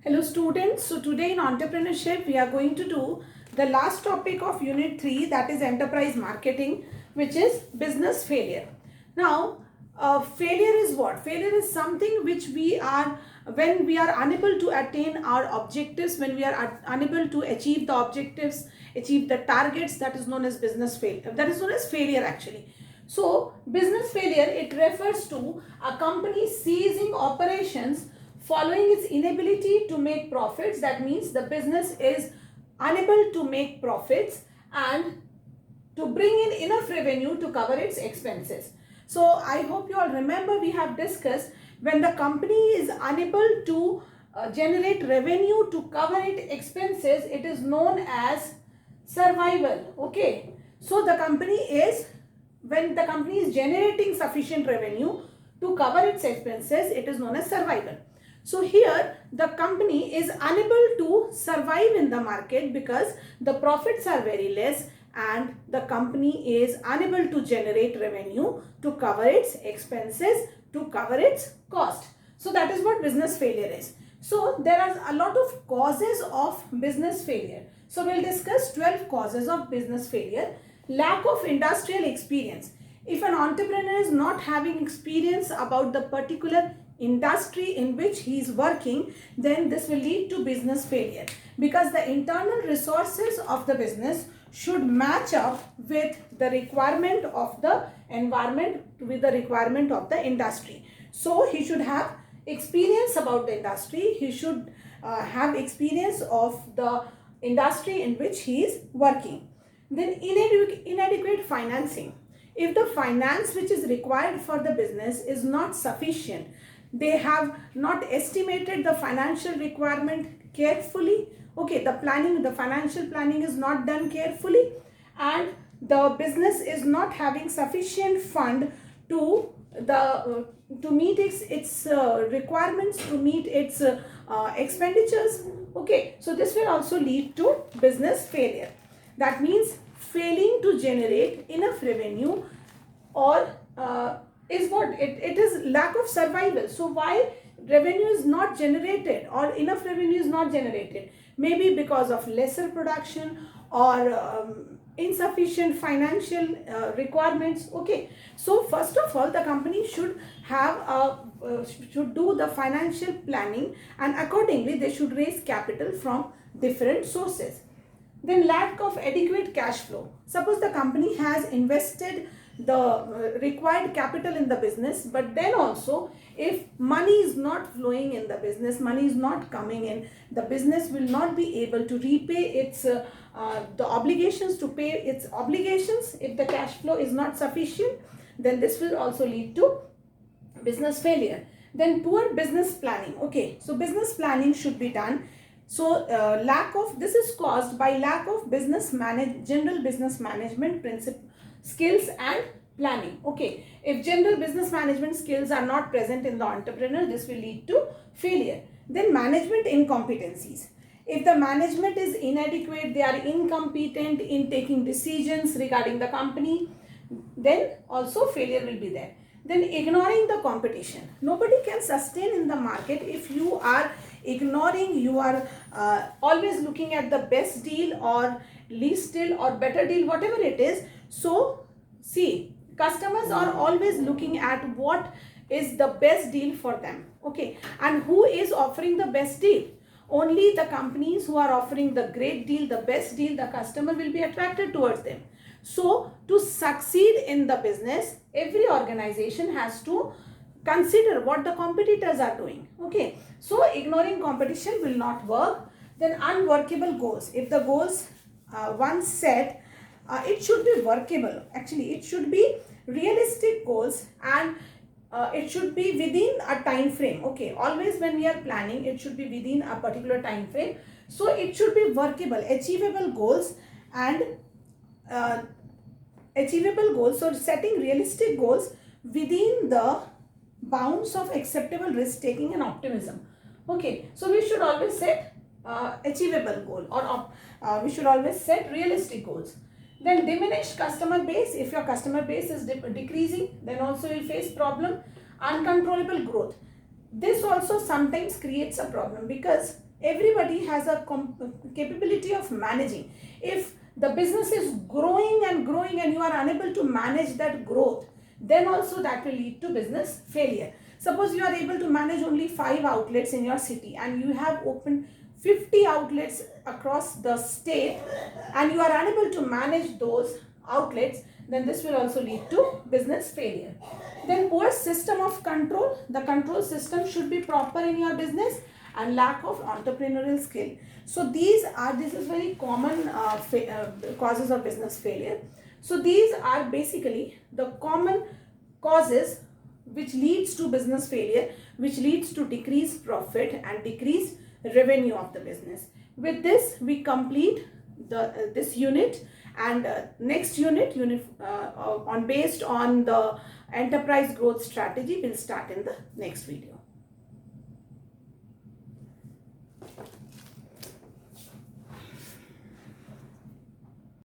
Hello students, so today in entrepreneurship we are going to do the last topic of unit 3, that is enterprise marketing, which is business failure. Now failure is what? Failure is something which we are, when we are unable to attain our objectives, when we are unable to achieve the objectives, achieve the targets, that is known as business failure. That is known as failure actually. So business failure, it refers to a company ceasing operations following its inability to make profits. That means the business is unable to make profits and to bring in enough revenue to cover its expenses. So I hope you all remember we have discussed when the company is unable to generate revenue to cover its expenses, it is known as survival. Okay, so the company is, when the company is generating sufficient revenue to cover its expenses, it is known as survival. So here the company is unable to survive in the market because the profits are very less and the company is unable to generate revenue to cover its expenses, to cover its cost. So that is what business failure is. So there are a lot of causes of business failure. So we'll discuss 12 causes of business failure. Lack of industrial experience. If an entrepreneur is not having experience about the particular industry in which he is working, then this will lead to business failure, because the internal resources of the business should match up with the requirement of the environment, with the requirement of the industry. So he should have experience about the industry, he should have experience of the industry in which he is working. Then inadequate financing. If the finance which is required for the business is not sufficient, they have not estimated the financial requirement carefully. Okay, the financial planning is not done carefully, and the business is not having sufficient fund to meet its requirements, to meet its expenditures. Okay, so this will also lead to business failure. That means failing to generate enough revenue, or is what it is lack of survival. So why revenue is not generated or enough revenue is not generated? Maybe because of lesser production or insufficient financial requirements. Okay, so first of all the company should have should do the financial planning, and accordingly they should raise capital from different sources. Then lack of adequate cash flow. Suppose the company has invested the required capital in the business, but then also if money is not flowing in the business, money is not coming in, the business will not be able to repay its the obligations, to pay its obligations. If the cash flow is not sufficient, then this will also lead to business failure. Then poor business planning. Okay, so business planning should be done. So this is caused by lack of general business management principle skills and planning. Okay, if general business management skills are not present in the entrepreneur, this will lead to failure. Then management incompetencies. If the management is inadequate, they are incompetent in taking decisions regarding the company, then also failure will be there. Then ignoring the competition. Nobody can sustain in the market if you are ignoring, you are always looking at the best deal or least deal or better deal, whatever it is. So see, customers are always looking at what is the best deal for them. Okay, and who is offering the best deal? Only the companies who are offering the great deal, the best deal, the customer will be attracted towards them. So to succeed in the business, every organization has to consider what the competitors are doing. Okay, so ignoring competition will not work. Then unworkable goals. If the goals once set, it should be workable. Actually, it should be realistic goals, and it should be within a time frame. Okay, always when we are planning, it should be within a particular time frame. So it should be workable, achievable goals, and achievable goals. So setting realistic goals within the bounds of acceptable risk taking and optimism. Okay, so we should always set achievable goal, or we should always set realistic goals. Then diminished customer base. If your customer base is decreasing, then also you face problem. Uncontrollable growth. This also sometimes creates a problem, because everybody has a capability of managing. If the business is growing and growing and you are unable to manage that growth, then also that will lead to business failure. Suppose you are able to manage only 5 outlets in your city and you have opened 50 outlets across the state and you are unable to manage those outlets, then this will also lead to business failure. Then poor system of control. The control system should be proper in your business, and lack of entrepreneurial skill. So this is very common causes of business failure. So these are basically the common causes which leads to business failure, which leads to decreased profit and decreased revenue of the business. With this we complete this unit, and next unit on based on the enterprise growth strategy will start in the next video.